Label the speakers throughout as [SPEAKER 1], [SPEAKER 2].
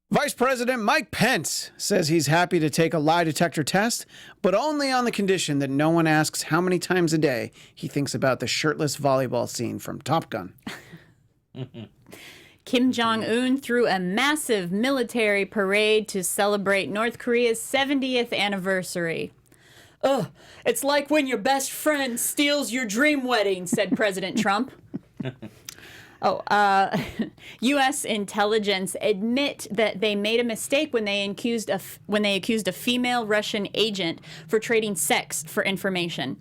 [SPEAKER 1] Vice President Mike Pence says he's happy to take a lie detector test, but only on the condition that no one asks how many times a day he thinks about the shirtless volleyball scene from Top Gun.
[SPEAKER 2] Kim Jong-un threw a massive military parade to celebrate North Korea's 70th anniversary. Ugh, it's like when your best friend steals your dream wedding, said President Trump. U.S. intelligence admit that they made a mistake when they accused a female Russian agent for trading sex for information.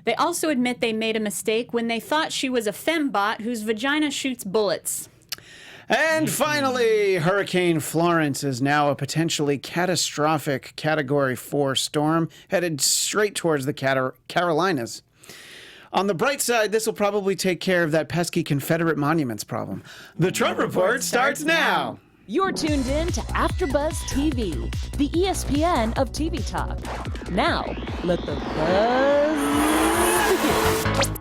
[SPEAKER 2] They also admit they made a mistake when they thought she was a fembot whose vagina shoots bullets.
[SPEAKER 1] And finally, Hurricane Florence is now a potentially catastrophic Category 4 storm headed straight towards the Carolinas. On the bright side, this will probably take care of that pesky Confederate monuments problem. The Trump Report starts now.
[SPEAKER 3] You're tuned in to AfterBuzz TV, the ESPN of TV talk. Now, let the buzz begin.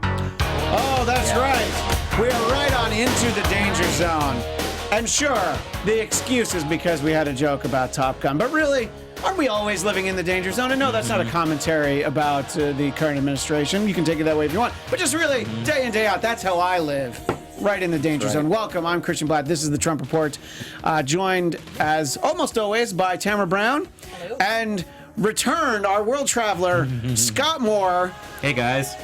[SPEAKER 1] Oh, that's right. We are right on into the danger zone. And sure, the excuse is because we had a joke about Top Gun, but really, aren't we always living in the danger zone? And no, that's not a commentary about the current administration. You can take it that way if you want. But just really, day in, day out, that's how I live. Right in the danger zone. Welcome, I'm Christian Bladt. This is the Trump Report. Joined, as almost always, by Tamra Brown. Hello. And returned our world traveler, Scott Moore.
[SPEAKER 4] Hey, guys.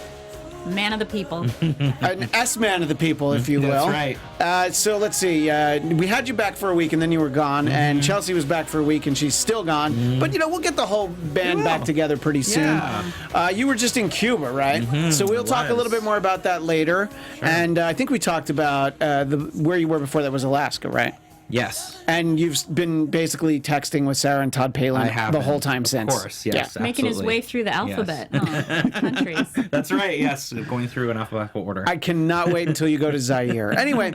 [SPEAKER 2] Man of the people.
[SPEAKER 1] An S-man of the people, if you will.
[SPEAKER 4] That's right.
[SPEAKER 1] So let's see. We had you back for a week, and then you were gone. And Chelsea was back for a week, and she's still gone. But, we'll get the whole band back together pretty soon.
[SPEAKER 4] Yeah.
[SPEAKER 1] You were just in Cuba, right? So we'll talk a little bit more about that later. Sure. And I think we talked about where you were before. That was Alaska, right?
[SPEAKER 4] Yes.
[SPEAKER 1] And you've been basically texting with Sarah and Todd Palin the whole time since.
[SPEAKER 4] Of course, yes.
[SPEAKER 2] Yeah. Making his way through the alphabet. Countries.
[SPEAKER 4] That's right, yes. Going through an alphabetical order.
[SPEAKER 1] I cannot wait until you go to Zaire. Anyway,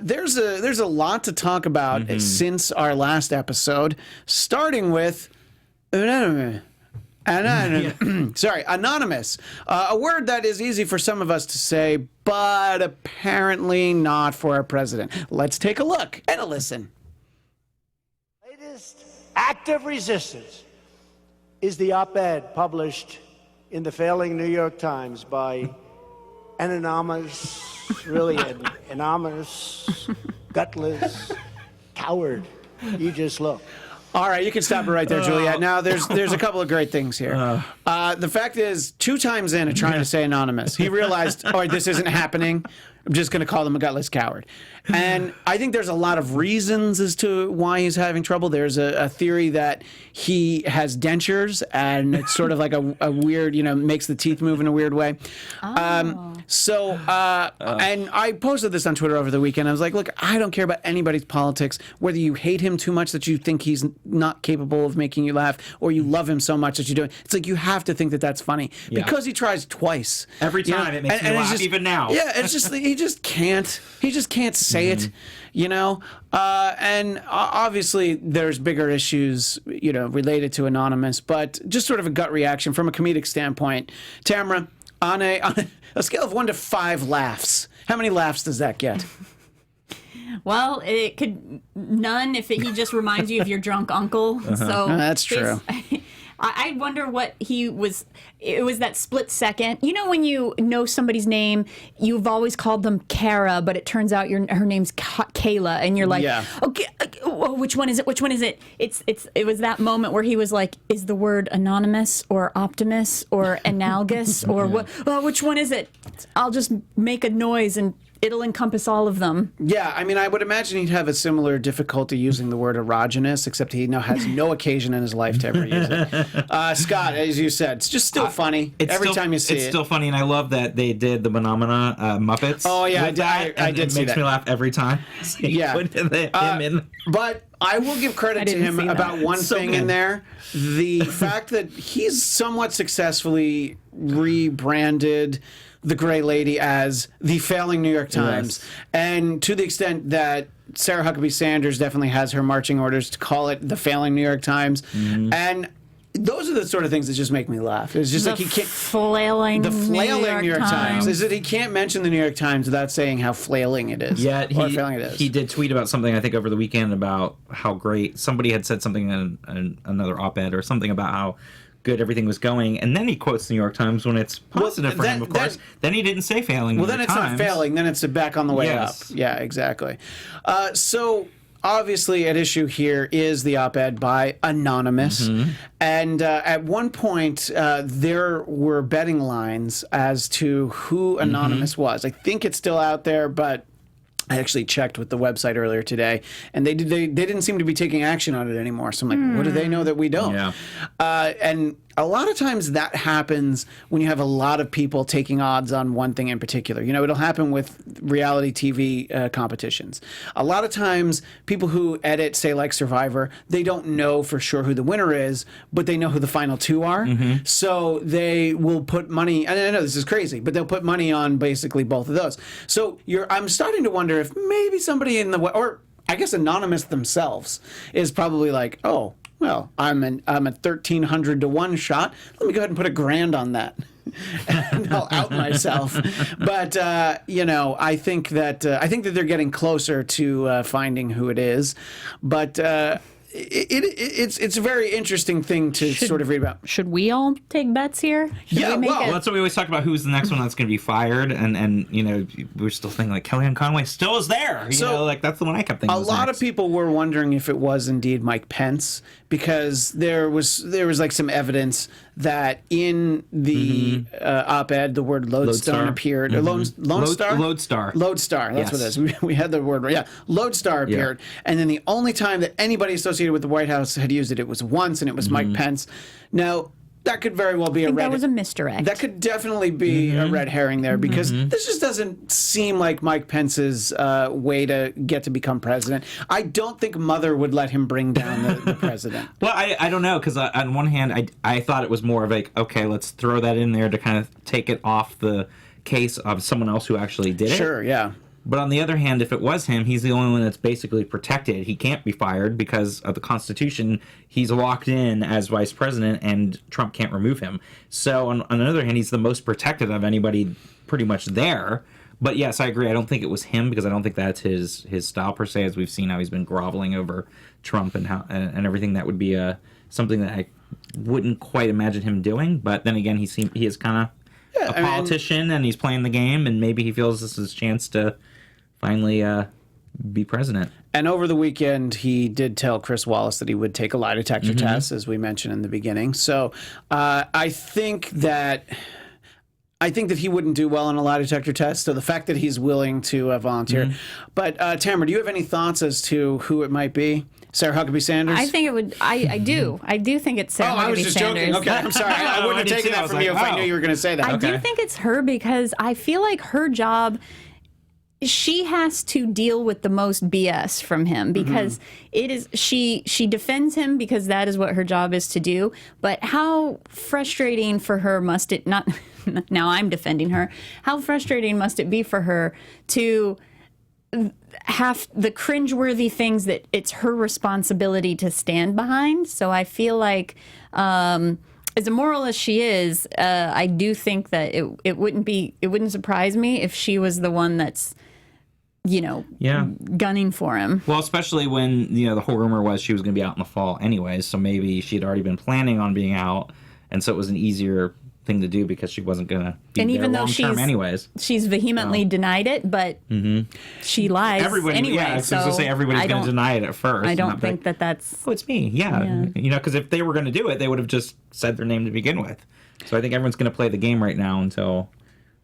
[SPEAKER 1] there's a lot to talk about since our last episode, starting with anonymous. A word that is easy for some of us to say, but apparently not for our president. Let's take a look and a listen.
[SPEAKER 5] Latest act of resistance is the op-ed published in the failing New York Times by an anonymous, really an anonymous, gutless coward. You just look.
[SPEAKER 1] All right, you can stop it right there, Juliet. Now, there's a couple of great things here. The fact is, 2 times in at trying to say anonymous, he realized, all right, this isn't happening. I'm just going to call him a gutless coward. And I think there's a lot of reasons as to why he's having trouble. There's a theory that he has dentures, and it's sort of like a weird, makes the teeth move in a weird way. And I posted this on Twitter over the weekend. I was like, look, I don't care about anybody's politics, whether you hate him too much that you think he's not capable of making you laugh, or you love him so much that you don't. It's like you have to think that that's funny because he tries twice.
[SPEAKER 4] Every time it makes me laugh, even now.
[SPEAKER 1] Yeah, it's just he just can't say it, and obviously there's bigger issues, related to anonymous, but just sort of a gut reaction from a comedic standpoint. Tamra, on a scale of 1 to 5 laughs, how many laughs does that get?
[SPEAKER 2] Well, it could none if he just reminds you of your drunk uncle. So
[SPEAKER 1] that's true.
[SPEAKER 2] I wonder what it was that split second. When you know somebody's name, you've always called them Kara, but it turns out her name's Kayla, and you're like, okay, which one is it? Which one is it? It was that moment where he was like, is the word anonymous or optimus or analogous or what? Well, which one is it? I'll just make a noise and it'll encompass all of them.
[SPEAKER 1] Yeah, I would imagine he'd have a similar difficulty using the word erogenous, except he now has no occasion in his life to ever use it. Scott, as you said, it's just still funny every time you see it.
[SPEAKER 4] It's still funny, and I love that they did the Phenomena Muppets.
[SPEAKER 1] Oh, yeah, I did see that.
[SPEAKER 4] It makes me laugh every time.
[SPEAKER 1] But I will give credit to him about one thing in there. The fact that he's somewhat successfully rebranded the Gray Lady as the failing New York Times. Yes. And to the extent that Sarah Huckabee Sanders definitely has her marching orders to call it the failing New York Times. And those are the sort of things that just make me laugh. It's just
[SPEAKER 2] The
[SPEAKER 1] like he can't.
[SPEAKER 2] flailing
[SPEAKER 1] The flailing New York Times. Is that he can't mention the New York Times without saying how flailing it is.
[SPEAKER 4] Yeah,
[SPEAKER 1] or failing it is.
[SPEAKER 4] He did tweet about something, I think, over the weekend about how great somebody had said something in another op-ed or something about how good everything was going, and then he quotes the New York Times when it's positive for him, of course. Then he didn't say failing.
[SPEAKER 1] Well, then it's not failing. Then it's back on the way up. Yeah, exactly. So obviously, at issue here is the op-ed by Anonymous, and at one point there were betting lines as to who Anonymous was. I think it's still out there, but I actually checked with the website earlier today, and they didn't seem to be taking action on it anymore. So I'm like, what do they know that we don't?
[SPEAKER 4] Yeah.
[SPEAKER 1] And a lot of times that happens when you have a lot of people taking odds on one thing in particular. You know, it'll happen with reality TV competitions. A lot of times people who edit, say like Survivor, they don't know for sure who the winner is, but they know who the final two are. So they will put money, and I know this is crazy, but they'll put money on basically both of those. So I'm starting to wonder if maybe somebody in the, or I guess Anonymous themselves is probably like, oh, well, I'm a 1,300 to 1 shot. Let me go ahead and put $1,000 on that, and I'll out myself. But I think that they're getting closer to finding who it is. But it's a very interesting thing to sort of read about.
[SPEAKER 2] Should we all take bets here?
[SPEAKER 4] Well, that's what we always talk about. Who's the next one that's going to be fired? And we're still thinking like Kellyanne Conway still is there. That's the one I kept thinking.
[SPEAKER 1] A lot of people were wondering if it was indeed Mike Pence, because there was like some evidence that in the op-ed the word lodestar appeared. Lodestar. Lodestar. That's what it is. We had the word right. Yeah, lodestar appeared, and then the only time that anybody associated with the White House had used it was once, and it was Mike Pence. Now, that could very well be a red.
[SPEAKER 2] That was a misdirect.
[SPEAKER 1] That could definitely be a red herring there, because this just doesn't seem like Mike Pence's way to get to become president. I don't think Mother would let him bring down the president.
[SPEAKER 4] Well, I don't know, because on one hand, I thought it was more of like, okay, let's throw that in there to kind of take it off the case of someone else who actually did it.
[SPEAKER 1] Sure, yeah.
[SPEAKER 4] But on the other hand, if it was him, he's the only one that's basically protected. He can't be fired because of the Constitution. He's locked in as vice president, and Trump can't remove him. So on the other hand, he's the most protected of anybody pretty much there. But yes, I agree. I don't think it was him, because I don't think that's his style per se, as we've seen how he's been groveling over Trump and how and everything. That would be something that I wouldn't quite imagine him doing. But then again, he is kind of a politician, and he's playing the game, and maybe he feels this is his chance to finally be president.
[SPEAKER 1] And over the weekend, he did tell Chris Wallace that he would take a lie detector test, as we mentioned in the beginning. So I think that he wouldn't do well on a lie detector test. So the fact that he's willing to volunteer. But Tamra, do you have any thoughts as to who it might be? Sarah Huckabee Sanders?
[SPEAKER 2] I think it would. I do. I do think it's Sarah Huckabee Sanders.
[SPEAKER 1] I was just joking. Okay, I'm sorry. I wouldn't have taken that from you if I knew you were going to say that.
[SPEAKER 2] I do think it's her, because I feel like her job, she has to deal with the most BS from him, because it is she defends him because that is what her job is to do. But how frustrating for her must it not? Now I'm defending her. How frustrating must it be for her to have the cringeworthy things that it's her responsibility to stand behind? So I feel like, as immoral as she is, I do think that it wouldn't surprise me if she was the one that's, gunning for him.
[SPEAKER 4] Well, especially when, the whole rumor was she was going to be out in the fall anyways, so maybe she'd already been planning on being out, and so it was an easier thing to do because she wasn't going to be there long term anyways.
[SPEAKER 2] She's vehemently denied it, but she lies anyway.
[SPEAKER 4] Yeah, I was going to say everybody's going to deny it at first.
[SPEAKER 2] I don't think that's...
[SPEAKER 4] Oh, it's me, yeah. Because if they were going to do it, they would have just said their name to begin with. So I think everyone's going to play the game right now until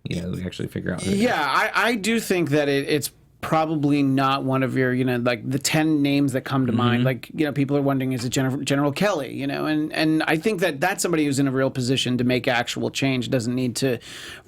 [SPEAKER 4] we actually figure out who it is.
[SPEAKER 1] Yeah, I do think that it's probably not one of your, like the 10 names that come to mind. Like, people are wondering, is it General Kelly, and I think that that's somebody who's in a real position to make actual change, doesn't need to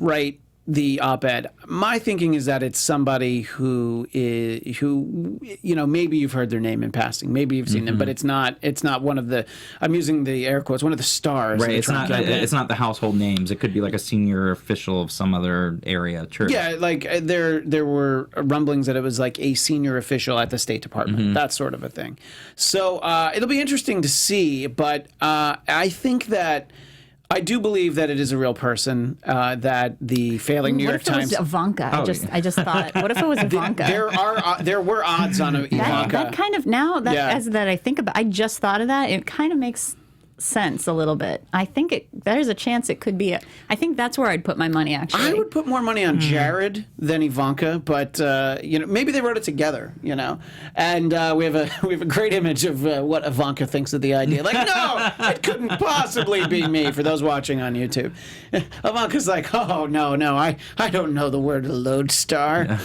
[SPEAKER 1] write the op-ed. My thinking is that it's somebody who maybe you've heard their name in passing, maybe you've seen them, but it's not one of the, I'm using the air quotes, one of the stars.
[SPEAKER 4] Right, it's not the household names. It could be like a senior official of some other area, church.
[SPEAKER 1] Yeah, like there were rumblings that it was like a senior official at the State Department, that sort of a thing. So it'll be interesting to see, but I think that I do believe that it is a real person, that the failing New York Times...
[SPEAKER 2] What if it was Ivanka? I just thought, what if it was Ivanka?
[SPEAKER 1] There were odds on Ivanka.
[SPEAKER 2] That kind of, now that as that I think about, I just thought of that, it kind of makes sense a little bit. I think there's a chance it could be I think that's where I'd put my money, actually.
[SPEAKER 1] I would put more money on Jared than Ivanka, but maybe they wrote it together, and we have a great image of what Ivanka thinks of the idea. Like, no, it couldn't possibly be me, for those watching on YouTube. Ivanka's like, oh, no, I don't know the word lodestar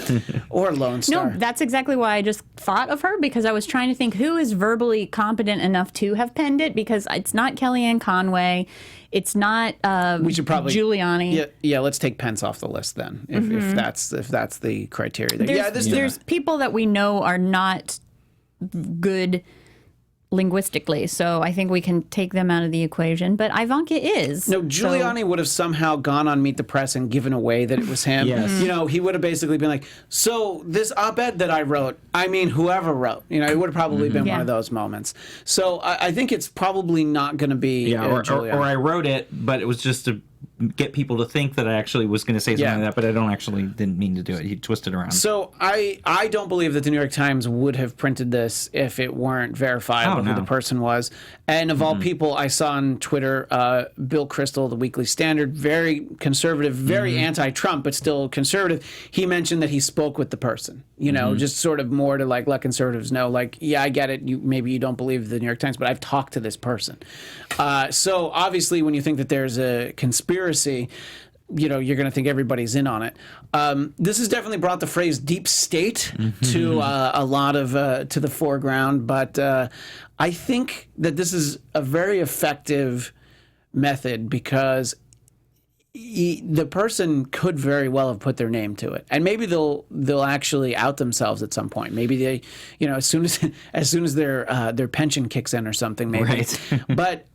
[SPEAKER 1] or Lone Star.
[SPEAKER 2] No, that's exactly why I just thought of her, because I was trying to think who is verbally competent enough to have penned it, because it's not Kellyanne Conway. It's not
[SPEAKER 1] we should probably
[SPEAKER 2] Giuliani.
[SPEAKER 1] Yeah, let's take Pence off the list then, if that's the criteria.
[SPEAKER 2] There's people that we know are not good linguistically, so I think we can take them out of the equation. But Ivanka is.
[SPEAKER 1] No, Giuliani would have somehow gone on Meet the Press and given away that it was him.
[SPEAKER 4] Yes.
[SPEAKER 1] He would have basically been like, so this op-ed that I wrote, whoever wrote, it would have probably been one of those moments. So I think it's probably not going to be Giuliani.
[SPEAKER 4] Or I wrote it, but it was just to get people to think that I actually was going to say something like that, but I didn't mean to do it. He twisted around.
[SPEAKER 1] So I don't believe that the New York Times would have printed this if it weren't verifiable who the person was. And of all people, I saw on Twitter, Bill Kristol, the Weekly Standard, very conservative, very anti-Trump, but still conservative. He mentioned that he spoke with the person, just sort of more to let conservatives know, like, yeah, I get it. Maybe you don't believe the New York Times, but I've talked to this person. So obviously when you think that there's a conspiracy, you're going to think everybody's in on it. This has definitely brought the phrase deep state to a lot of to the foreground, but I think that this is a very effective method because the person could very well have put their name to it, and maybe they'll actually out themselves at some point. Maybe they, as soon as their pension kicks in or something, maybe.
[SPEAKER 4] Right.
[SPEAKER 1] But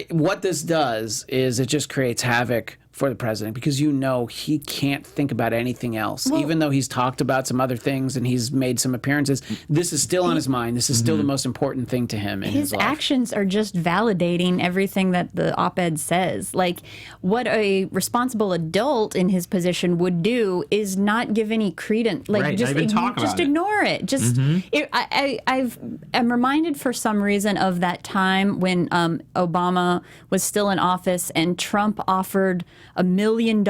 [SPEAKER 1] what this does is it just creates havoc for the president because he can't think about anything else. Well, even though he's talked about some other things and he's made some appearances, this is still on his mind. This is still the most important thing to him in his life.
[SPEAKER 2] His actions are just validating everything that the op-ed says. Like, what a responsible adult in his position would do is not give any credence. Like, just ignore it. Just I'm reminded for some reason of that time when Obama was still in office and Trump offered $1 million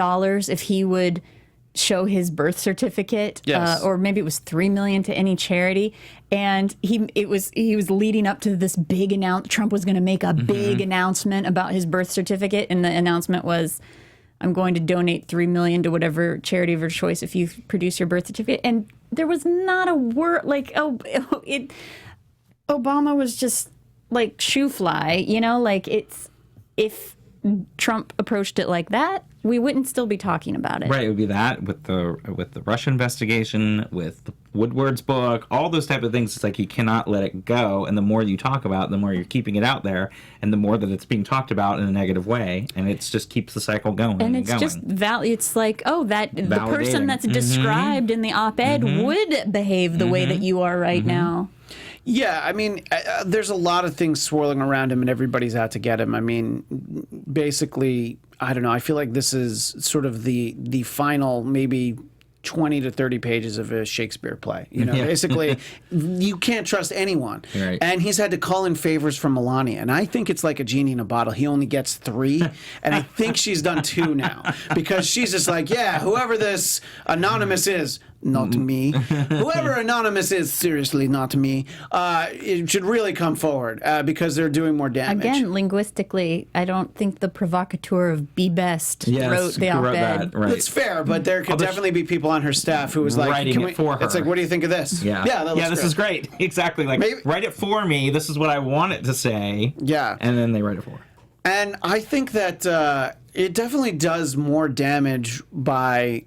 [SPEAKER 2] if he would show his birth certificate, or maybe it was $3 million to any charity. And he was leading up to this big announcement. Trump was going to make a big announcement about his birth certificate, and the announcement was, "I'm going to donate $3 million to whatever charity of your choice if you produce your birth certificate." And there was not a word Obama was just like shoe fly, if Trump approached it like that, we wouldn't still be talking about it.
[SPEAKER 4] Right, it would be that with the Russia investigation, with Woodward's book, all those type of things. It's like you cannot let it go, and the more you talk about it, the more you're keeping it out there, and the more that it's being talked about in a negative way, and it just keeps the cycle going.
[SPEAKER 2] And it's just it's like, the person that's described in the op-ed would behave the way that you are right now.
[SPEAKER 1] Yeah, I mean, there's a lot of things swirling around him, and everybody's out to get him. I mean, basically, I don't know. I feel like this is sort of the final maybe 20 to 30 pages of a Shakespeare play. Basically, you can't trust anyone.
[SPEAKER 4] Right.
[SPEAKER 1] And he's had to call in favors from Melania, and I think it's like a genie in a bottle. He only gets 3, and I think she's done 2 now because she's just like, yeah, whoever this anonymous is, not me. Whoever anonymous is, seriously, not me. It should really come forward because they're doing more damage.
[SPEAKER 2] Again, linguistically, I don't think the provocateur of Be Best wrote the op-ed.
[SPEAKER 4] Right.
[SPEAKER 1] It's fair, but there could definitely be people on her staff who was like,
[SPEAKER 4] writing it for her.
[SPEAKER 1] It's like, what do you think of this?
[SPEAKER 4] Yeah, this is great. Exactly. Like, write it for me. This is what I want it to say.
[SPEAKER 1] Yeah.
[SPEAKER 4] And then they write it for her.
[SPEAKER 1] And I think that it definitely does more damage by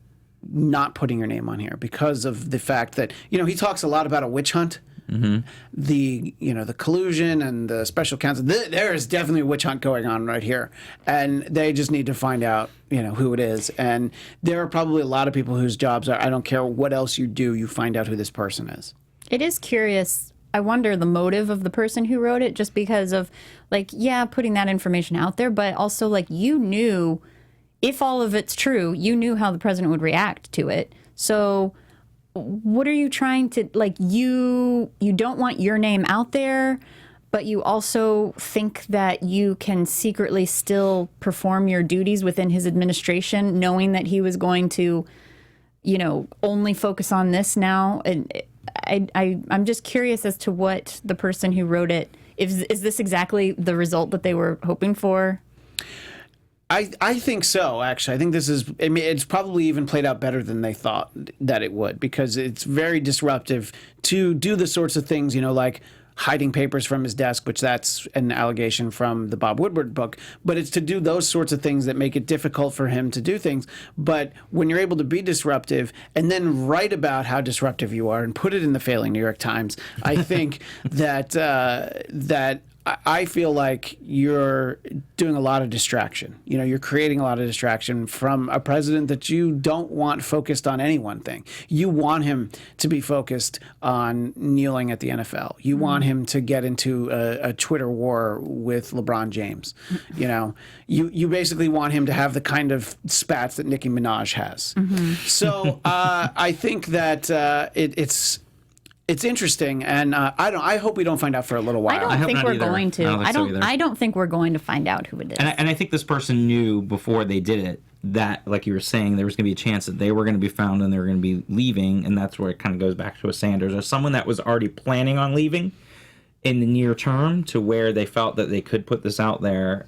[SPEAKER 1] not putting your name on here because of the fact that, he talks a lot about a witch hunt. Mm-hmm. The collusion and the special counsel. There is definitely a witch hunt going on right here, and they just need to find out, who it is. And there are probably a lot of people whose jobs are, I don't care what else you do, you find out who this person is.
[SPEAKER 2] It is curious. I wonder the motive of the person who wrote it, just because of, putting that information out there, but also, you knew, if all of it's true, you knew how the president would react to it. So what are you trying to, you don't want your name out there, but you also think that you can secretly still perform your duties within his administration, knowing that he was going to, only focus on this now. And I'm just curious as to what the person who wrote it, is this exactly the result that they were hoping for?
[SPEAKER 1] I think so, actually. I think this is, it's probably even played out better than they thought that it would, because it's very disruptive to do the sorts of things, like hiding papers from his desk, which that's an allegation from the Bob Woodward book. But it's to do those sorts of things that make it difficult for him to do things. But when you're able to be disruptive and then write about how disruptive you are and put it in the failing New York Times, I think that I feel like you're doing a lot of distraction. You're creating a lot of distraction from a president that you don't want focused on any one thing. You want him to be focused on kneeling at the NFL. You want him to get into a Twitter war with LeBron James. You basically want him to have the kind of spats that Nicki Minaj has. Mm-hmm. So I think that it's interesting, and I hope we don't find out for a little while.
[SPEAKER 2] I don't think we're going to.
[SPEAKER 4] I
[SPEAKER 2] don't think we're going to find out who it is.
[SPEAKER 4] And I think this person knew before they did it that, like you were saying, there was going to be a chance that they were going to be found and they were going to be leaving, and that's where it kind of goes back to a Sanders or someone that was already planning on leaving in the near term, to where they felt that they could put this out there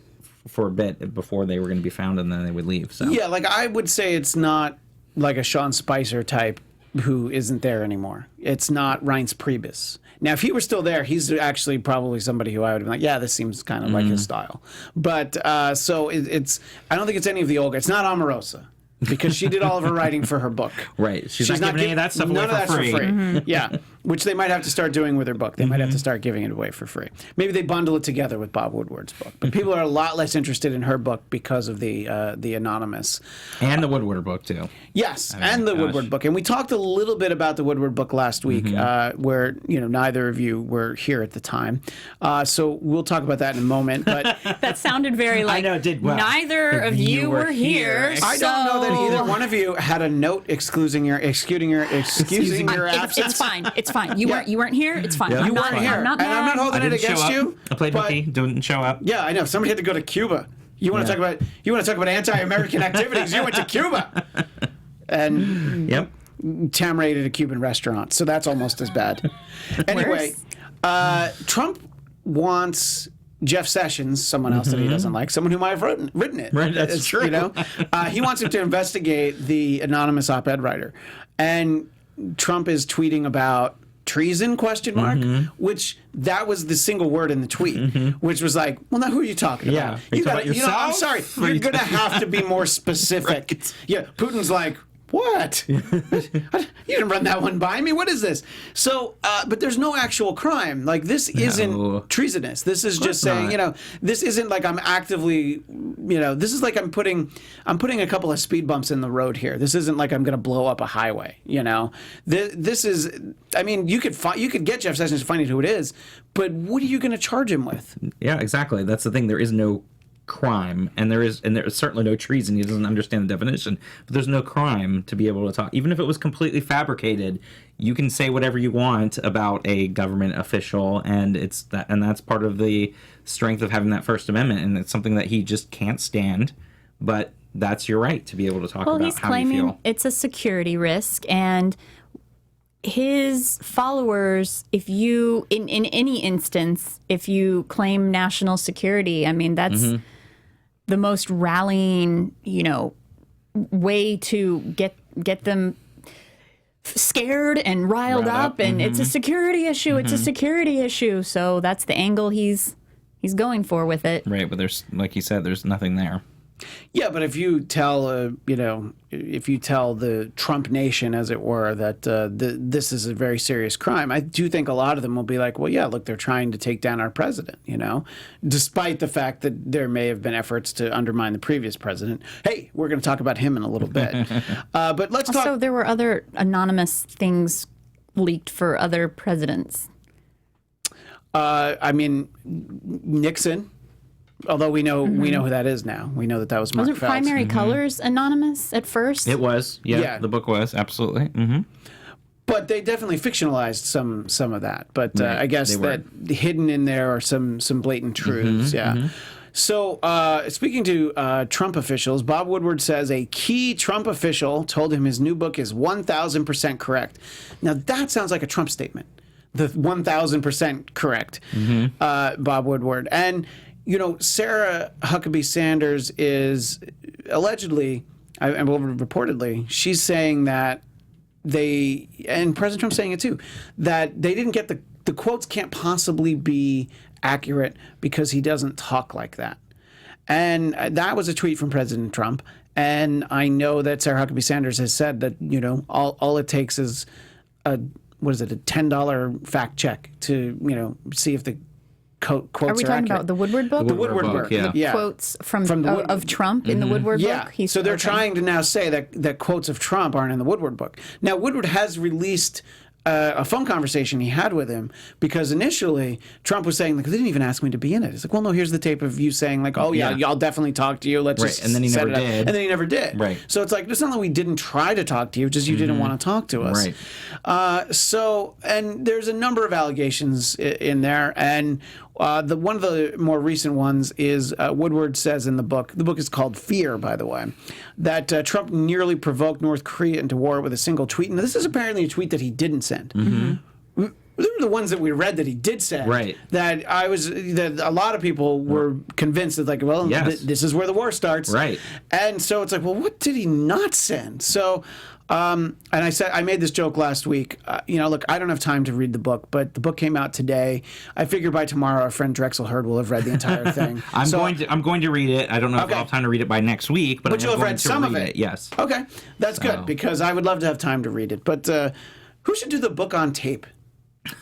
[SPEAKER 4] for a bit before they were going to be found, and then they would leave. So
[SPEAKER 1] yeah, I would say it's not like a Sean Spicer type who isn't there anymore. It's not Reince Priebus. Now, if he were still there, he's actually probably somebody who I would have been like, yeah, this seems kind of like his style. But so it's, I don't think it's any of the old guys. It's not Omarosa, because she did all of her writing for her book.
[SPEAKER 4] Right. She's not giving any of that stuff away for free.
[SPEAKER 1] Mm-hmm. Yeah, which they might have to start doing with her book. They might have to start giving it away for free. Maybe they bundle it together with Bob Woodward's book. But people are a lot less interested in her book because of the anonymous.
[SPEAKER 4] And the Woodward book, too.
[SPEAKER 1] Yes, and the Woodward book. And we talked a little bit about the Woodward book last week, where neither of you were here at the time. So we'll talk about that in a moment. But
[SPEAKER 2] that sounded very like,
[SPEAKER 4] I know, it did well.
[SPEAKER 2] Neither of you were here.
[SPEAKER 1] I don't know that either one of you had a note excusing your absence.
[SPEAKER 2] It's fine. It's fine. You weren't here. It's fine.
[SPEAKER 1] Yeah.
[SPEAKER 2] I'm
[SPEAKER 1] You
[SPEAKER 2] not
[SPEAKER 1] weren't here,
[SPEAKER 2] I'm not
[SPEAKER 1] and I'm
[SPEAKER 2] mad.
[SPEAKER 1] not holding it against you.
[SPEAKER 4] I played hooky, didn't show up.
[SPEAKER 1] Yeah, I know. Somebody had to go to Cuba. You want to talk about anti-American activities? You went to Cuba, and
[SPEAKER 4] yep,
[SPEAKER 1] Tamra ate at a Cuban restaurant, so that's almost as bad. Anyway, Trump wants Jeff Sessions, someone else that he doesn't like, someone who might have written it.
[SPEAKER 4] Right, that's true.
[SPEAKER 1] He wants him to investigate the anonymous op-ed writer, and Trump is tweeting about treason, ? Which that was the single word in the tweet, which was like, well, now who are you talking about?
[SPEAKER 4] You gotta,
[SPEAKER 1] I'm sorry, you're going to have to be more specific. Right. Yeah, Putin's like, what? You didn't run that one by me. What is this? So, but there's no actual crime. Like, this isn't treasonous. This is just saying, this isn't like I'm actively, this is like I'm putting a couple of speed bumps in the road here. This isn't like I'm going to blow up a highway. This is, I mean, you could get Jeff Sessions to find out who it is, but what are you going to charge him with?
[SPEAKER 4] Yeah, exactly. That's the thing. There is no crime, and there is certainly no treason. He doesn't understand the definition, but there's no crime to be able to talk. Even if it was completely fabricated, you can say whatever you want about a government official, and that's part of the strength of having that First Amendment, and it's something that he just can't stand. But that's your right to be able to talk about how you feel. Well, he's claiming
[SPEAKER 2] it's a security risk, and his followers, if you in any instance, if you claim national security, I mean, that's the most rallying, way to get them scared and riled up, and it's a security issue. It's a security issue. So that's the angle he's going for with it.
[SPEAKER 4] Right, but there's, like you said, there's nothing there.
[SPEAKER 1] Yeah, but if you tell, if you tell the Trump nation, as it were, that this is a very serious crime, I do think a lot of them will be like, well, yeah, look, they're trying to take down our president, despite the fact that there may have been efforts to undermine the previous president. Hey, we're going to talk about him in a little bit. But let's talk.
[SPEAKER 2] Also, there were other anonymous things leaked for other presidents.
[SPEAKER 1] Nixon. Although we know who that is now. We know that was Mark
[SPEAKER 2] Wasn't
[SPEAKER 1] Phelps.
[SPEAKER 2] Primary Colors anonymous at first?
[SPEAKER 4] It was. Yeah. The book was. Absolutely. Mm-hmm.
[SPEAKER 1] But they definitely fictionalized some of that. But I guess that hidden in there are some blatant truths. So speaking to Trump officials, Bob Woodward says a key Trump official told him his new book is 1,000% correct. Now, that sounds like a Trump statement. The 1,000% correct, Bob Woodward. And Sarah Huckabee Sanders is allegedly, and reportedly, she's saying that and President Trump's saying it too, that they didn't get the quotes can't possibly be accurate because he doesn't talk like that. And that was a tweet from President Trump. And I know that Sarah Huckabee Sanders has said that, all it takes is a $10 fact check to, see if the quotes are
[SPEAKER 2] Are we talking
[SPEAKER 1] accurate.
[SPEAKER 2] about the Woodward book?
[SPEAKER 1] The Woodward book,
[SPEAKER 2] The quotes of Trump in the Woodward book?
[SPEAKER 1] So they're trying to now say that quotes of Trump aren't in the Woodward book. Now, Woodward has released a phone conversation he had with him, because initially Trump was saying, like, they didn't even ask me to be in it. It's like, well, no, here's the tape of you saying, like, oh, yeah, I'll definitely talk to you. Let's just
[SPEAKER 4] and then he never
[SPEAKER 1] set it up.
[SPEAKER 4] did.
[SPEAKER 1] And then he never did.
[SPEAKER 4] Right.
[SPEAKER 1] So it's like, it's not that we didn't try to talk to you, just you didn't want to talk to us.
[SPEAKER 4] Right.
[SPEAKER 1] And there's a number of allegations in there. And one of the more recent ones is Woodward says in the book is called Fear, by the way, that Trump nearly provoked North Korea into war with a single tweet. And this is apparently a tweet that he didn't send. They were the ones that we read that he did send. Right. That a lot of people were convinced that, like, well, this is where the war starts.
[SPEAKER 4] Right.
[SPEAKER 1] And so it's like, well, what did he not send? So, and I made this joke last week. Look, I don't have time to read the book, but the book came out today. I figure by tomorrow, our friend Drexel Hurd will have read the entire thing.
[SPEAKER 4] I'm going to read it. I don't know if I'll have time to read it by next week, but
[SPEAKER 1] you'll have read some of it.
[SPEAKER 4] Yes.
[SPEAKER 1] Okay, that's good, because I would love to have time to read it. But who should do the book on tape?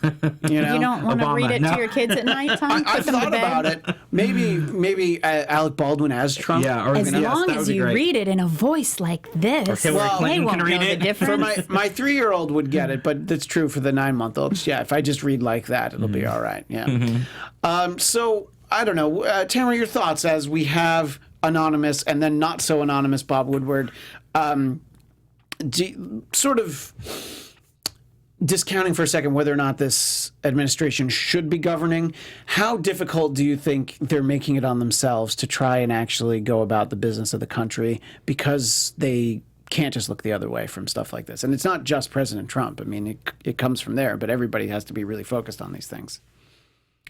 [SPEAKER 2] You don't want to read it to your kids at nighttime?
[SPEAKER 1] I thought about it. Maybe Alec Baldwin as Trump.
[SPEAKER 4] Yeah, or
[SPEAKER 2] as long as you read it in a voice like this, they won't know the difference.
[SPEAKER 1] For my 3-year-old would get it, but that's true for the 9-month-olds. Yeah, if I just read like that, it'll be all right. Yeah. So I don't know, Tamra, your thoughts as we have anonymous and then not so anonymous Bob Woodward, sort of discounting for a second whether or not this administration should be governing. How difficult do you think they're making it on themselves to try and actually go about the business of the country, because they can't just look the other way from stuff like this? And it's not just President Trump. I mean, it comes from there, but everybody has to be really focused on these things.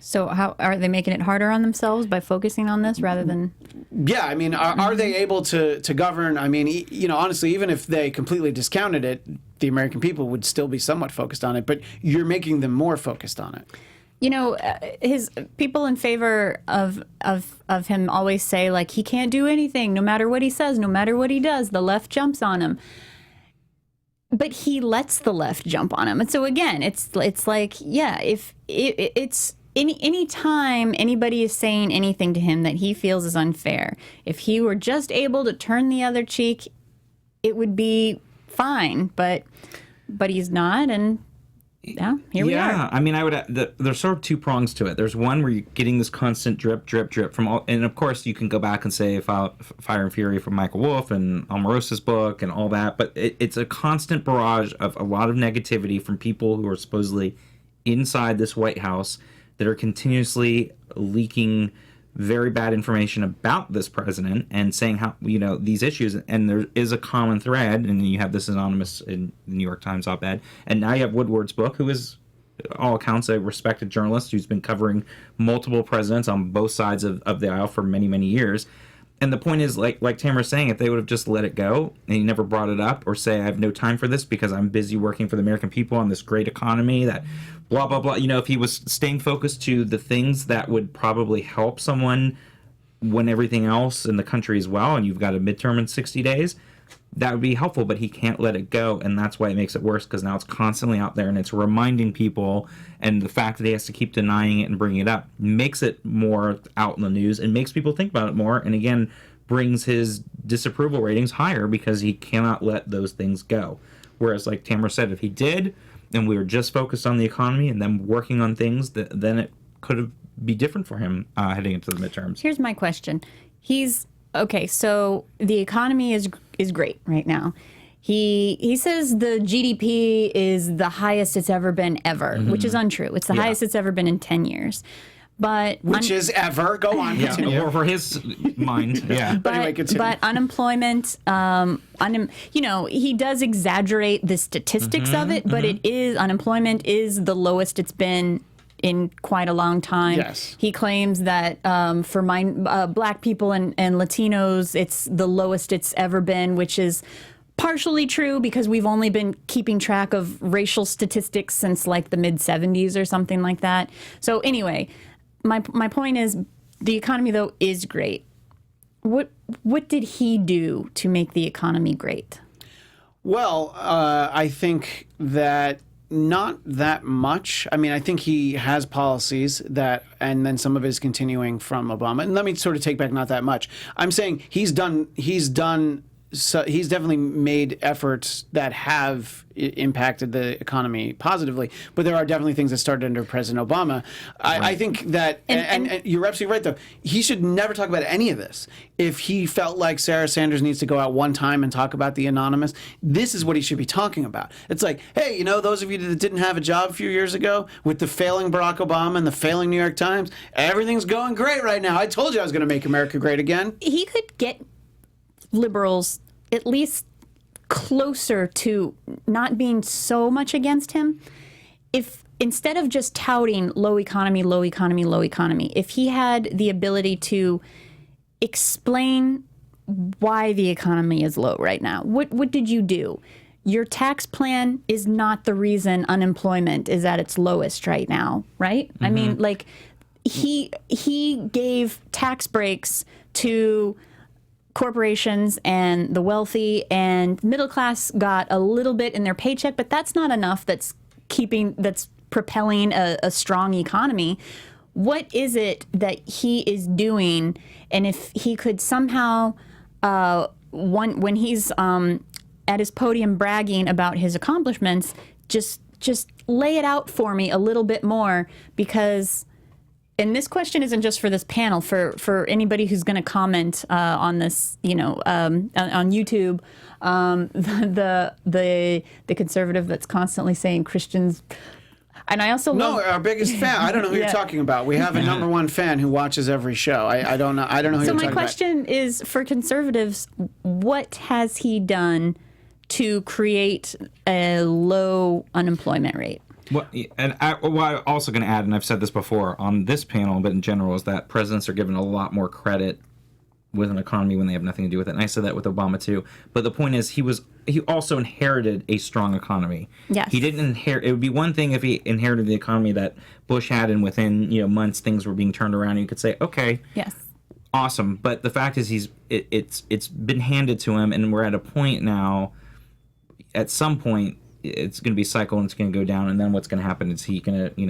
[SPEAKER 2] So how are they making it harder on themselves by focusing on this rather than?
[SPEAKER 1] Yeah, I mean, are they able to govern? I mean, honestly, even if they completely discounted it, the American people would still be somewhat focused on it. But you're making them more focused on it.
[SPEAKER 2] His people in favor of him always say, like, he can't do anything, no matter what he says, no matter what he does, the left jumps on him. But he lets the left jump on him, and so again, it's like, yeah, if it's. Any time anybody is saying anything to him that he feels is unfair, if he were just able to turn the other cheek, it would be fine. But he's not, and here we are.
[SPEAKER 4] Yeah, I mean, there's sort of two prongs to it. There's one where you're getting this constant drip from all, and of course you can go back and say Fire and Fury from Michael Wolff and Omarosa's book and all that, but it's a constant barrage of a lot of negativity from people who are supposedly inside this White House that are continuously leaking very bad information about this president and saying how, these issues. And there is a common thread, and you have this anonymous in the New York Times op-ed, and now you have Woodward's book, who is, all accounts, a respected journalist who's been covering multiple presidents on both sides of the aisle for many, many years. And the point is, like Tamra's saying, if they would have just let it go and he never brought it up, or say, I have no time for this because I'm busy working for the American people on this great economy that blah, blah, blah. If he was staying focused to the things that would probably help someone when everything else in the country is well and you've got a midterm in 60 days, that would be helpful, but he can't let it go, and that's why it makes it worse, because now it's constantly out there and it's reminding people, and the fact that he has to keep denying it and bringing it up makes it more out in the news and makes people think about it more, and again brings his disapproval ratings higher because he cannot let those things go. Whereas, like Tamra said, if he did, and we were just focused on the economy and then working on things, then it could be different for him heading into the midterms.
[SPEAKER 2] Here's my question. Okay, so the economy is great right now. He says the GDP is the highest it's ever been ever, which is untrue. It's the highest it's ever been in 10 years. But
[SPEAKER 1] which is ever. Go on, continue.
[SPEAKER 4] Or for his mind, yeah.
[SPEAKER 2] But,
[SPEAKER 1] anyway, continue.
[SPEAKER 2] But unemployment, he does exaggerate the statistics of it, but unemployment is the lowest it's been in quite a long time.
[SPEAKER 1] Yes.
[SPEAKER 2] He claims that for black people and Latinos, it's the lowest it's ever been, which is partially true because we've only been keeping track of racial statistics since like the mid-'70s or something like that. So anyway, my point is the economy, though, is great. What did he do to make the economy great?
[SPEAKER 1] Well, I think that not that much. I mean, I think he has policies that, and then some of it is continuing from Obama. And let me sort of take back not that much. I'm saying he's definitely made efforts that have impacted the economy positively, but there are definitely things that started under President Obama. I think that, and you're absolutely right, though, he should never talk about any of this. If he felt like Sarah Sanders needs to go out one time and talk about the anonymous, this is what he should be talking about. It's like, hey, those of you that didn't have a job a few years ago with the failing Barack Obama and the failing New York Times, everything's going great right now. I told you I was going to make America great again.
[SPEAKER 2] He could get liberals at least closer to not being so much against him if instead of just touting low economy, if he had the ability to explain why the economy is low right now. What did you do? Your tax plan is not the reason unemployment is at its lowest right now, right? I mean, like he gave tax breaks to corporations and the wealthy, and middle class got a little bit in their paycheck, but that's not enough. That's propelling a strong economy. What is it that he is doing? And if he could somehow, when he's at his podium bragging about his accomplishments, just lay it out for me a little bit more, because. And this question isn't just for this panel, for anybody who's going to comment on this, on YouTube, the conservative that's constantly saying Christians. And I also love
[SPEAKER 1] our biggest fan. I don't know who you're talking about. We have a number one fan who watches every show. I don't know. Who you're talking about.
[SPEAKER 2] So my question is for conservatives: what has he done to create a low unemployment rate?
[SPEAKER 4] Well, and I'm also going to add, and I've said this before on this panel, but in general, is that presidents are given a lot more credit with an economy when they have nothing to do with it. And I said that with Obama too. But the point is, he also inherited a strong economy.
[SPEAKER 2] Yes. He
[SPEAKER 4] didn't inherit. It would be one thing if he inherited the economy that Bush had, and within months things were being turned around, and you could say, okay,
[SPEAKER 2] yes,
[SPEAKER 4] awesome. But the fact is, it's been handed to him, and we're at a point now. At some point, it's going to be a cycle and it's going to go down, and then what's going to happen is he going to,
[SPEAKER 2] and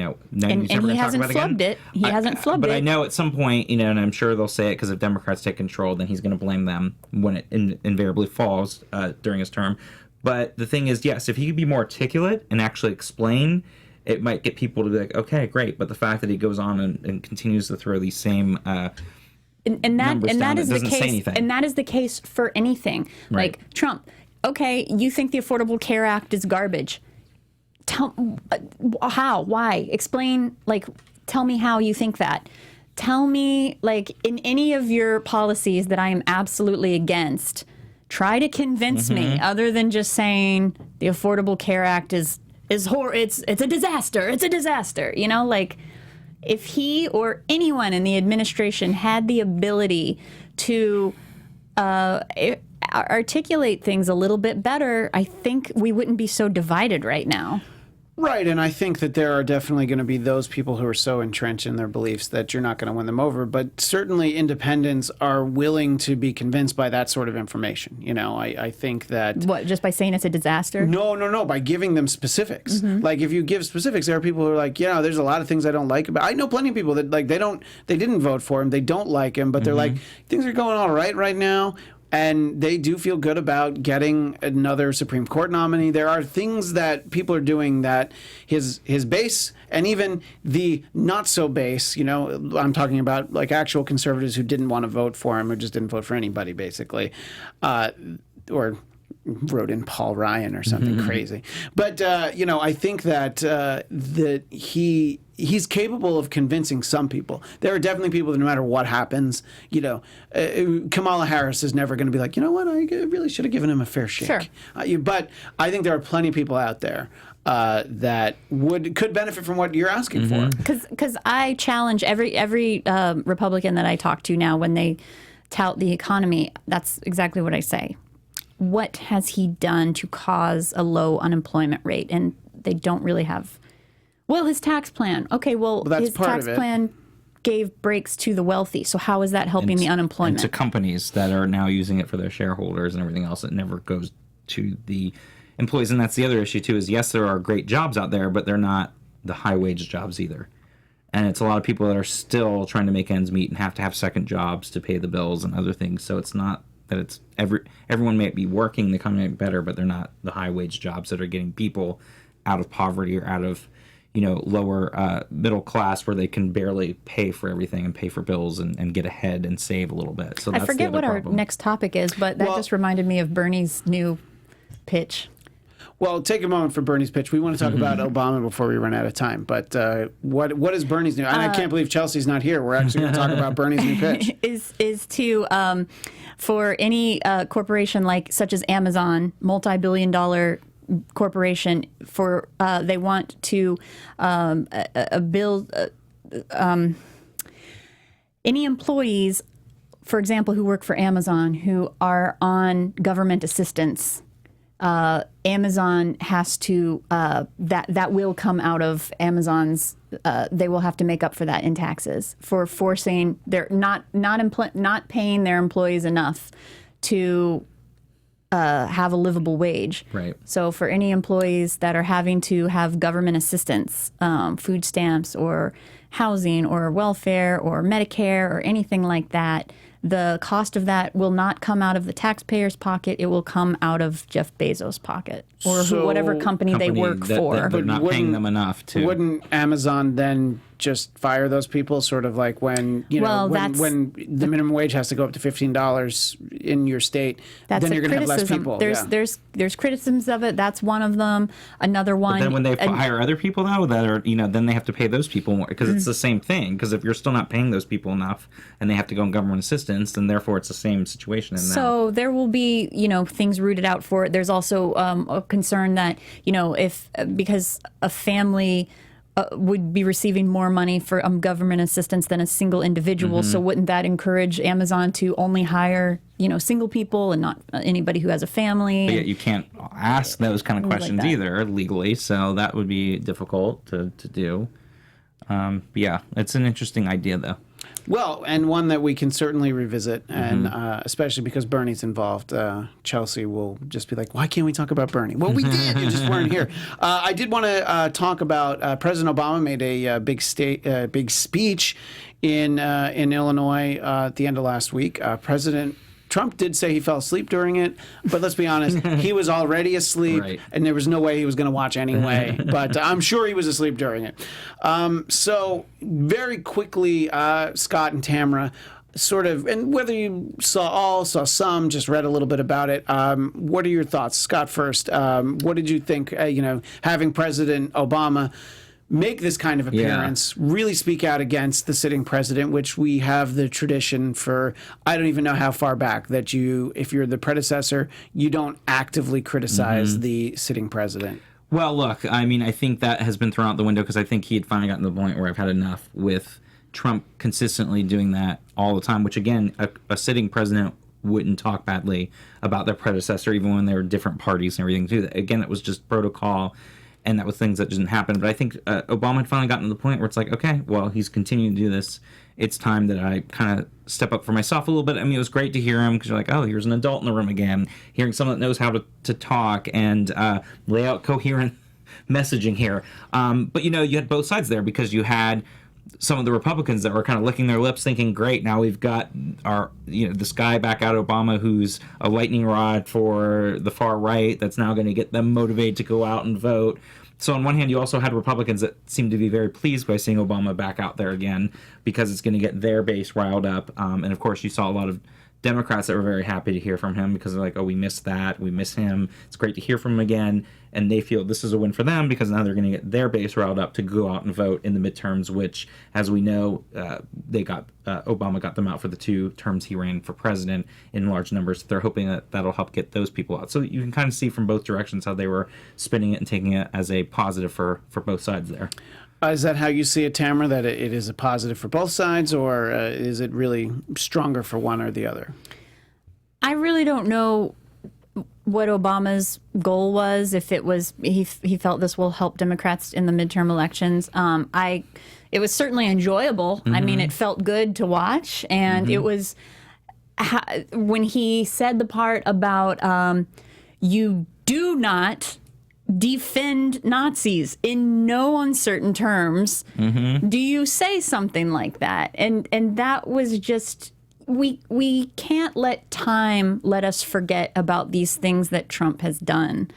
[SPEAKER 2] he hasn't flubbed it. He hasn't flubbed it.
[SPEAKER 4] But I know at some point, and I'm sure they'll say it, because if Democrats take control, then he's going to blame them when it invariably falls during his term. But the thing is, yes, if he could be more articulate and actually explain, it might get people to be like, okay, great. But the fact that he goes on and continues to throw these same
[SPEAKER 2] that is the case, and that is the case for anything.
[SPEAKER 4] Right.
[SPEAKER 2] Like Trump. Okay, you think the Affordable Care Act is garbage. Tell how, why? Explain, tell me how you think that. Tell me, in any of your policies that I am absolutely against, try to convince me, other than just saying the Affordable Care Act is it's a disaster. It's a disaster. If he or anyone in the administration had the ability to articulate things a little bit better, I think we wouldn't be so divided right now.
[SPEAKER 1] Right, and I think that there are definitely going to be those people who are so entrenched in their beliefs that you're not going to win them over. But certainly independents are willing to be convinced by that sort of information. I think that...
[SPEAKER 2] What, just by saying it's a disaster?
[SPEAKER 1] No, by giving them specifics. Like, if you give specifics, there are people who are like, there's a lot of things I don't like about... I know plenty of people that, like, they didn't vote for him, they don't like him, but they're like, things are going all right now. And they do feel good about getting another Supreme Court nominee. There are things that people are doing that his base and even the not so base, I'm talking about like actual conservatives who didn't want to vote for him or just didn't vote for anybody, basically, or wrote in Paul Ryan or something crazy. But, I think that he's capable of convincing some people. There are definitely people that no matter what happens, Kamala Harris is never going to be like, you know what, I really should have given him a fair shake.
[SPEAKER 2] Sure.
[SPEAKER 1] But I think there are plenty of people out there that could benefit from what you're asking for.
[SPEAKER 2] Because I challenge every Republican that I talk to now when they tout the economy, that's exactly what I say. What has he done to cause a low unemployment rate? And they don't really have... Well, his tax plan. Okay,
[SPEAKER 1] that's
[SPEAKER 2] his
[SPEAKER 1] part
[SPEAKER 2] tax
[SPEAKER 1] of it.
[SPEAKER 2] plan gave breaks to the wealthy. So how is that helping the unemployment?
[SPEAKER 4] And to companies that are now using it for their shareholders and everything else. It never goes to the employees. And that's the other issue, too, is yes, there are great jobs out there, but they're not the high-wage jobs either. And it's a lot of people that are still trying to make ends meet and have to have second jobs to pay the bills and other things. So it's not that it's everyone may be working the economy better, but they're not the high-wage jobs that are getting people out of poverty or out of lower middle class where they can barely pay for everything and pay for bills and get ahead and save a little bit. So that's
[SPEAKER 2] I forget
[SPEAKER 4] the other
[SPEAKER 2] what
[SPEAKER 4] problem.
[SPEAKER 2] our next topic is, but that just reminded me of Bernie's new pitch.
[SPEAKER 1] Well, take a moment for Bernie's pitch. We want to talk about Obama before we run out of time. But what is Bernie's new? And I can't believe Chelsea's not here. We're actually going to talk about Bernie's new pitch.
[SPEAKER 2] Is to for any corporation such as Amazon, multi-billion-dollar corporation, for they want to build any employees, for example, who work for Amazon who are on government assistance. Amazon has to that will come out of Amazon's. They will have to make up for that in taxes for forcing they're not paying their employees enough to have a livable wage.
[SPEAKER 4] Right.
[SPEAKER 2] So for any employees that are having to have government assistance, food stamps or housing or welfare or Medicare or anything like that, the cost of that will not come out of the taxpayer's pocket. It will come out of Jeff Bezos' pocket or whatever company they work for.
[SPEAKER 4] That they're not paying them enough to.
[SPEAKER 1] Wouldn't Amazon then just fire those people, sort of like when when the minimum wage has to go up to $15 in your state, then you're going to have less people.
[SPEAKER 2] There's criticisms of it. That's one of them. Another one.
[SPEAKER 4] But then when they hire other people though, that are then they have to pay those people more because it's the same thing. Because if you're still not paying those people enough and they have to go on government assistance, then therefore it's the same situation.
[SPEAKER 2] So there will be things rooted out for it. There's also a concern that because a family would be receiving more money for government assistance than a single individual. So wouldn't that encourage Amazon to only hire, single people and not anybody who has a family?
[SPEAKER 4] But yet you can't ask those kind of questions either legally. So that would be difficult to do. But yeah, it's an interesting idea though.
[SPEAKER 1] Well, and one that we can certainly revisit, and especially because Bernie's involved, Chelsea will just be like, why can't we talk about Bernie? Well, we did. You just weren't here. I did want to talk about President Obama made a big speech in Illinois at the end of last week. President Trump did say he fell asleep during it, but let's be honest, he was already asleep,
[SPEAKER 4] right.
[SPEAKER 1] And there was no way he was going to watch anyway. But I'm sure he was asleep during it. So very quickly, Scott and Tamra, sort of, and whether you saw some, just read a little bit about it. What are your thoughts, Scott? First, what did you think? Having President Obama make this kind of appearance, really speak out against the sitting president, which we have the tradition for, I don't even know how far back, that if you're the predecessor, you don't actively criticize the sitting president.
[SPEAKER 4] Well, look, I mean, I think that has been thrown out the window because I think he had finally gotten to the point where I've had enough with Trump consistently doing that all the time, which again, a sitting president wouldn't talk badly about their predecessor, even when they were different parties and everything too. Again, it was just protocol. and that was things that didn't happen. But I think Obama had finally gotten to the point where it's like, okay, well, he's continuing to do this. It's time that I kind of step up for myself a little bit. I mean, it was great to hear him because you're like, oh, here's an adult in the room again. Hearing someone that knows how to talk and lay out coherent messaging here. But, you had both sides there because you had some of the Republicans that were kind of licking their lips thinking, great, now we've got our, this guy back out, Obama, who's a lightning rod for the far right that's now going to get them motivated to go out and vote. So on one hand, you also had Republicans that seemed to be very pleased by seeing Obama back out there again because it's going to get their base riled up. And of course, you saw a lot of Democrats that were very happy to hear from him because they're like, oh, we missed that. We miss him. It's great to hear from him again. And they feel this is a win for them because now they're going to get their base riled up to go out and vote in the midterms, which, as we know, Obama got them out for the 2 terms he ran for president in large numbers. They're hoping that that'll help get those people out. So you can kind of see from both directions how they were spinning it and taking it as a positive for both sides there.
[SPEAKER 1] Is that how you see it, Tamra, that it is a positive for both sides, or is it really stronger for one or the other?
[SPEAKER 2] I really don't know what Obama's goal was, if it was he felt this will help Democrats in the midterm elections. It was certainly enjoyable. I mean, it felt good to watch, and it was when he said the part about you do not defend Nazis in no uncertain terms. Do you say something like that? And that was just, we can't let time let us forget about these things that Trump has done.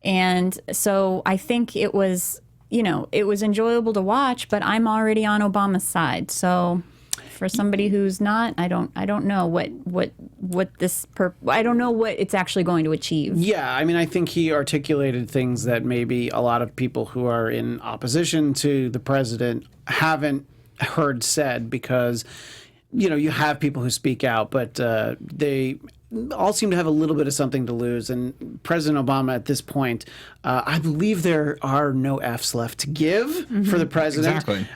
[SPEAKER 2] And so I think it was, it was enjoyable to watch, but I'm already on Obama's side. So for somebody who's not, I don't know I don't know what it's actually going to achieve.
[SPEAKER 1] Yeah, I mean, I think he articulated things that maybe a lot of people who are in opposition to the president haven't heard said because, you have people who speak out, but they all seem to have a little bit of something to lose. And President Obama at this point, I believe there are no Fs left to give for the president.
[SPEAKER 4] Exactly.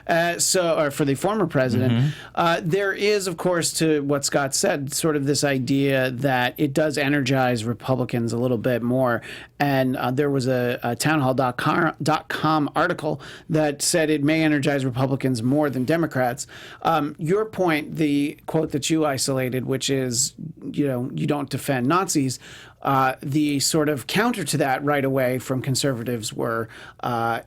[SPEAKER 1] Or for the former president. There is, of course, to what Scott said, sort of this idea that it does energize Republicans a little bit more. And there was a townhall.com article that said it may energize Republicans more than Democrats. Your point, the quote that you isolated, which is, you don't defend Nazis, the sort of counter to that right away from conservatives were,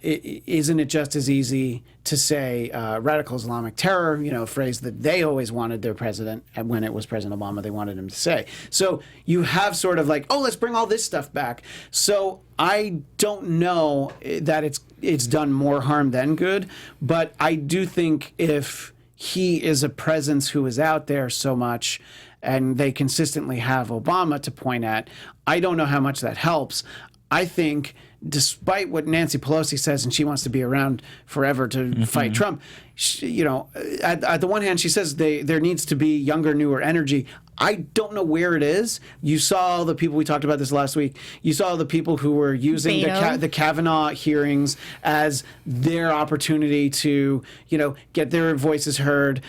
[SPEAKER 1] isn't it just as easy to say radical Islamic terror, a phrase that they always wanted their president, and when it was President Obama, they wanted him to say. So you have sort of like, oh, let's bring all this stuff back. So I don't know that it's done more harm than good, but I do think if he is a presence who is out there so much, and they consistently have Obama to point at, I don't know how much that helps. I think despite what Nancy Pelosi says, and she wants to be around forever to fight Trump, at the one hand, she says there needs to be younger, newer energy. I don't know where it is. You saw the people, we talked about this last week, you saw the people who were using the Kavanaugh hearings as their opportunity to, get their voices heard.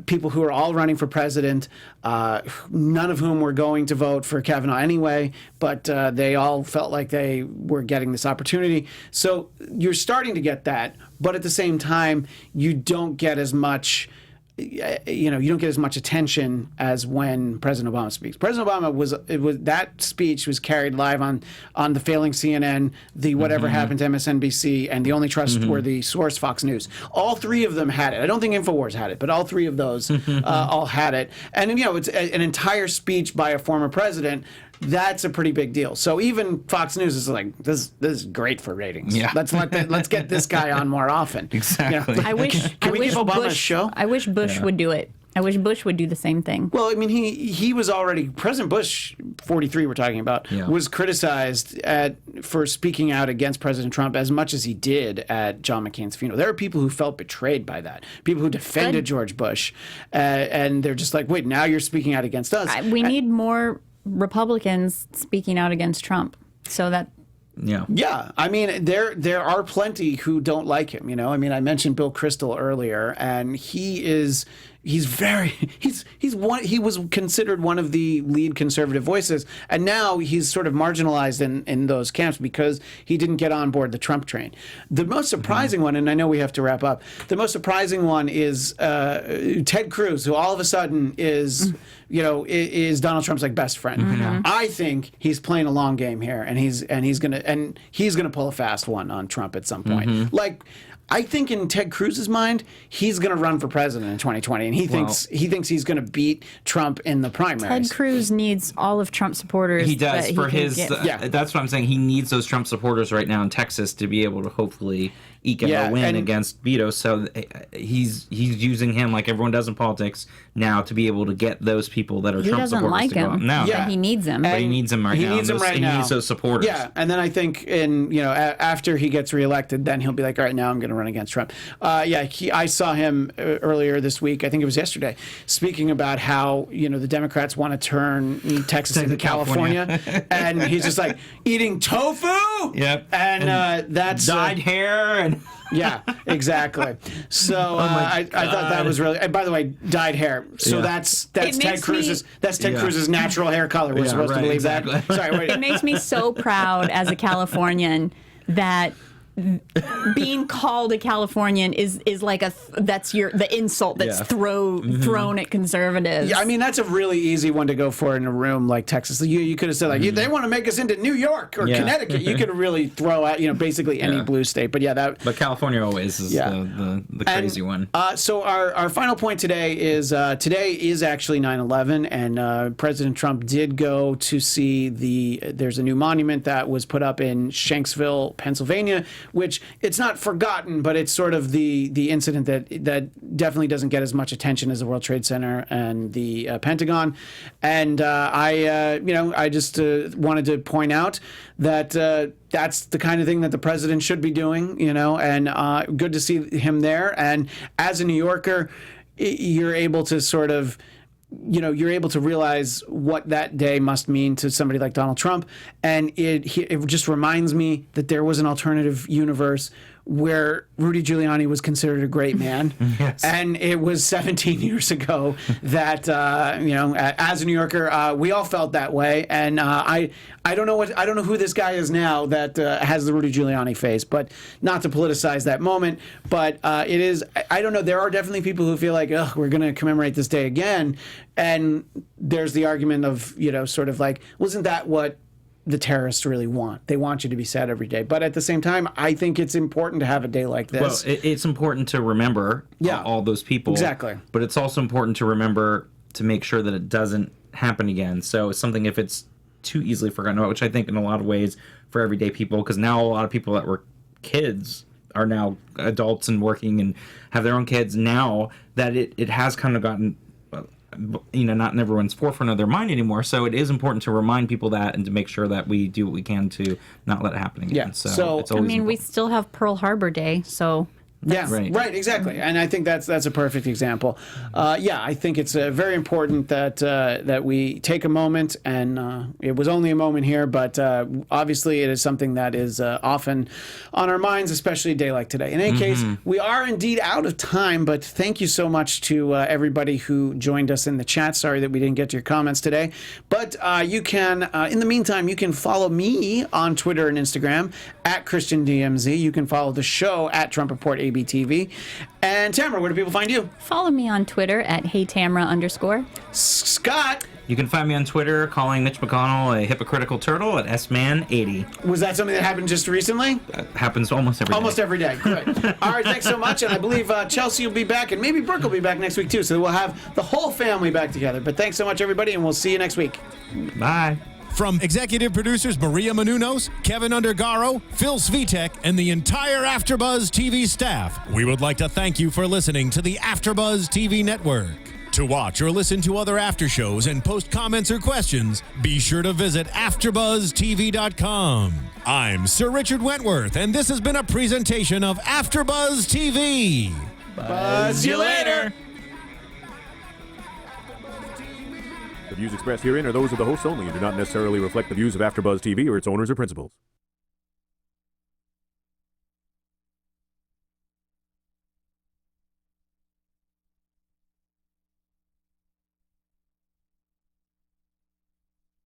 [SPEAKER 1] People who are all running for president, none of whom were going to vote for Kavanaugh anyway, but they all felt like they were getting this opportunity. So you're starting to get that, but at the same time, you don't get as much. You don't get as much attention as when President Obama speaks. President Obama that speech was carried live on the failing CNN, the whatever happened to MSNBC, and the only trustworthy source, Fox News. All 3 of them had it. I don't think InfoWars had it, but all 3 of those all had it. And it's an entire speech by a former president. That's a pretty big deal. So even Fox News is like, this is great for ratings. Yeah. Let's get this guy on more often.
[SPEAKER 4] Exactly.
[SPEAKER 2] I wish
[SPEAKER 1] Can we give Obama a show?
[SPEAKER 2] I wish Bush would do it. I wish Bush would do the same thing.
[SPEAKER 1] Well, I mean, he was already, President Bush, 43 we're talking about, was criticized for speaking out against President Trump as much as he did at John McCain's funeral. There are people who felt betrayed by that, people who defended George Bush, and they're just like, wait, now you're speaking out against us.
[SPEAKER 2] We need more Republicans speaking out against Trump, so that.
[SPEAKER 1] Yeah. I mean, there are plenty who don't like him. I mean, I mentioned Bill Kristol earlier, and he is He was considered one of the lead conservative voices, and now he's sort of marginalized in those camps because he didn't get on board the Trump train. The most surprising one, and I know we have to wrap up, the most surprising one is Ted Cruz, who all of a sudden is Donald Trump's like best friend. I think he's playing a long game here, and he's gonna pull a fast one on Trump at some point. Like, I think in Ted Cruz's mind, he's going to run for president in 2020, and he thinks he's going to beat Trump in the primaries.
[SPEAKER 2] Ted Cruz needs all of Trump's supporters.
[SPEAKER 4] He does for his.
[SPEAKER 1] Yeah.
[SPEAKER 4] That's what I'm saying. He needs those Trump supporters right now in Texas to be able to hopefully eke out a win against Beto. So he's using him like everyone does in politics now to be able to get those people that are Trump supporters
[SPEAKER 2] like
[SPEAKER 4] to go out.
[SPEAKER 2] him.
[SPEAKER 4] No,
[SPEAKER 2] but he needs him.
[SPEAKER 4] But he needs him right now.
[SPEAKER 1] He needs him right now.
[SPEAKER 4] He needs those supporters.
[SPEAKER 1] Yeah, and then I think after he gets reelected, then he'll be like, all right, now I'm going to run against Trump. I saw him earlier this week. I think it was yesterday, speaking about how the Democrats want to turn Texas into California, and he's just like eating tofu.
[SPEAKER 4] Yep,
[SPEAKER 1] and that's
[SPEAKER 4] dyed hair and.
[SPEAKER 1] Yeah, exactly. So I thought that was really. And by the way, dyed hair. So that's Ted Cruz's Cruz's natural hair color. We're supposed to believe that. Sorry, wait.
[SPEAKER 2] It makes me so proud as a Californian that being called a Californian is like the insult that's thrown at conservatives.
[SPEAKER 1] Yeah, I mean that's a really easy one to go for in a room like Texas. You could have said like they want to make us into New York or Connecticut. You could really throw out basically any blue state. But but
[SPEAKER 4] California always is the crazy one.
[SPEAKER 1] So our final point today is actually 9/11, and President Trump did go to see there's a new monument that was put up in Shanksville, Pennsylvania, which it's not forgotten, but it's sort of the incident that definitely doesn't get as much attention as the World Trade Center and the Pentagon. And I just wanted to point out that that's the kind of thing that the president should be doing, and good to see him there. And as a New Yorker, you're able to sort of you're able to realize what that day must mean to somebody like Donald Trump. And it just reminds me that there was an alternative universe where Rudy Giuliani was considered a great man.
[SPEAKER 4] Yes.
[SPEAKER 1] And it was 17 years ago that, as a New Yorker, we all felt that way. And I don't know who this guy is now that has the Rudy Giuliani face, but not to politicize that moment. But it is, I don't know, there are definitely people who feel like, we're going to commemorate this day again. And there's the argument of, sort of like, wasn't that what the terrorists really want? They want you to be sad every day. But at the same time, I think it's important to have a day like this.
[SPEAKER 4] Well, it's important to remember all those people.
[SPEAKER 1] Exactly.
[SPEAKER 4] But it's also important to remember to make sure that it doesn't happen again. So it's something if it's too easily forgotten about, which I think in a lot of ways for everyday people, because now a lot of people that were kids are now adults and working and have their own kids, now that it has kind of gotten not in everyone's forefront of their mind anymore. So it is important to remind people that and to make sure that we do what we can to not let it happen again.
[SPEAKER 1] Yeah.
[SPEAKER 4] So it's always
[SPEAKER 2] we
[SPEAKER 4] important.
[SPEAKER 2] still have Pearl Harbor Day, so.
[SPEAKER 1] Yeah, right, exactly, and I think that's a perfect example. I think it's very important that we take a moment, and it was only a moment here, but obviously it is something that is often on our minds, especially a day like today. In any case, we are indeed out of time, but thank you so much to everybody who joined us in the chat. Sorry that we didn't get to your comments today, but you can, in the meantime, you can follow me on Twitter and Instagram at ChristianDMZ. You can follow the show at Trump Report ABTV. And Tamra, where do people find you?
[SPEAKER 2] Follow me on Twitter at HeyTamra_.
[SPEAKER 1] Scott.
[SPEAKER 4] You can find me on Twitter calling Mitch McConnell a hypocritical turtle at SMan80.
[SPEAKER 1] Was that something that happened just recently?
[SPEAKER 4] Happens almost every day.
[SPEAKER 1] Almost every day. Good. All right, thanks so much. And I believe Chelsea will be back, and maybe Brooke will be back next week too. So we'll have the whole family back together. But thanks so much, everybody, and we'll see you next week.
[SPEAKER 4] Bye.
[SPEAKER 6] From executive producers Maria Menounos, Kevin Undergaro, Phil Svitek, and the entire AfterBuzz TV staff, we would like to thank you for listening to the AfterBuzz TV network. To watch or listen to other after shows and post comments or questions, be sure to visit AfterBuzzTV.com. I'm Sir Richard Wentworth, and this has been a presentation of AfterBuzz TV.
[SPEAKER 1] Buzz you later.
[SPEAKER 7] The views expressed herein are those of the hosts only and do not necessarily reflect the views of AfterBuzz TV or its owners or principals.